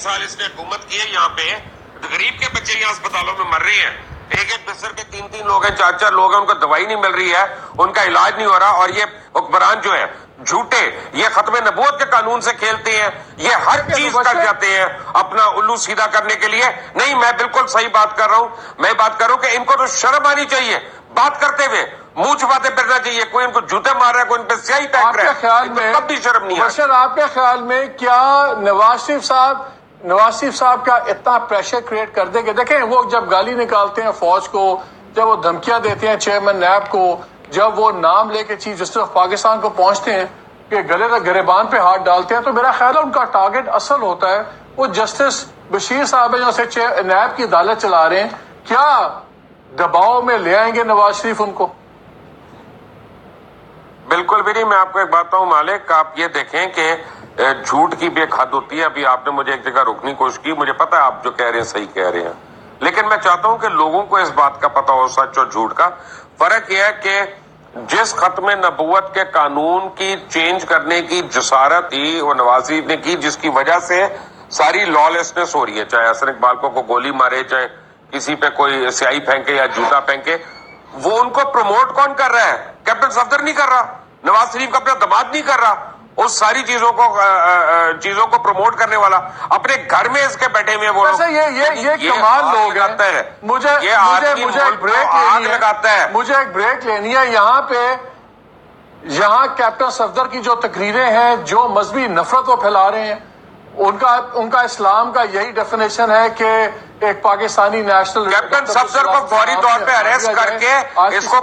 سال اس نے حکومت کی ہے یہاں پہ، غریب کے بچے یہاں اسپتالوں میں مر رہے ہیں، ایک بستر کے 3 لوگ ہیں، 4 لوگ ہیں، ان کو دوائی نہیں مل رہی ہے، ان کا علاج نہیں ہو رہا، اور یہ حکمران جو ہے جھوٹے، یہ ختم نبوت کے قانون سے کھیلتے ہیں، یہ ہر چیز کر جاتے ہیں اپنا الو سیدھا کرنے کے لیے۔ نہیں، میں بالکل صحیح بات کر رہا ہوں، میں بات کر رہا ہوں کہ ان کو تو شرم آنی چاہیے بات کرتے ہوئے، منہ چھپاتے پھرنا چاہیے، کوئی ان کو جوتے مار رہا ہے، کوئی ان پہ سیاہی پھینک رہا ہے، ان کو کب بھی شرم نہیں آتی۔ بشر، آپ کے خیال میں کیا نواز شریف صاحب کا اتنا پریشر کریٹ کر دے کہ دیکھیں وہ جب گالی نکالتے ہیں فوج کو، جب وہ دھمکیاں دیتے ہیں چیئرمین نیب کو، جب وہ نام لے کے چیف جسٹس آف پاکستان کو پہنچتے ہیں کہ گریبان پہ ہاتھ ڈالتے ہیں، تو میرا خیال ہے ان کا ٹارگٹ اصل ہوتا ہے وہ جسٹس بشیر صاحب ہیں جو سے نیب کی عدالت چلا رہے ہیں۔ کیا دباؤ میں لے آئیں گے نواز شریف ان کو؟ بالکل بھی نہیں۔ میں آپ کو ایک بات بتاؤں مالک، آپ یہ دیکھیں کہ جھوٹ کی بھی ایک حد ہوتی ہے۔ ابھی آپ نے مجھے ایک جگہ روکنے کی کوشش کی، مجھے پتا ہے آپ جو کہہ رہے ہیں صحیح کہہ رہے ہیں، لیکن میں چاہتا ہوں کہ لوگوں کو اس بات کا پتا ہو، سچ اور جھوٹ کا فرق یہ ہے کہ جس ختم نبوت کے قانون کی چینج کرنے کی جسارت تھی وہ نواز شریف نے کی، جس کی وجہ سے ساری لا لیسنس ہو رہی ہے، چاہے حسن اقبال کو گولی مارے، چاہے کسی پہ کوئی سیاہی پھینکے یا جوتا پھینکے، وہ ان کو پروموٹ کون کر رہا ہے؟ کیپٹن صفدر نہیں کر رہا، نواز شریف کا اپنا دماد نہیں کر رہا، اس ساری چیزوں کو پروموٹ کرنے والا اپنے گھر میں اس کے بیٹھے ہوئے وہ ویسے یہ کمال لوگ ہیں۔ مجھے ایک بریک لینی ہے یہاں پہ۔ یہاں کیپٹن صفدر کی جو تقریریں ہیں، جو مذہبی نفرت وہ پھیلا رہے ہیں، ان کا اسلام کا یہی ڈیفینیشن ہے کہ ایک پاکستانی نیشنل کیپٹن صفدر کو فوری طور پہ اریسٹ کر کے اس کو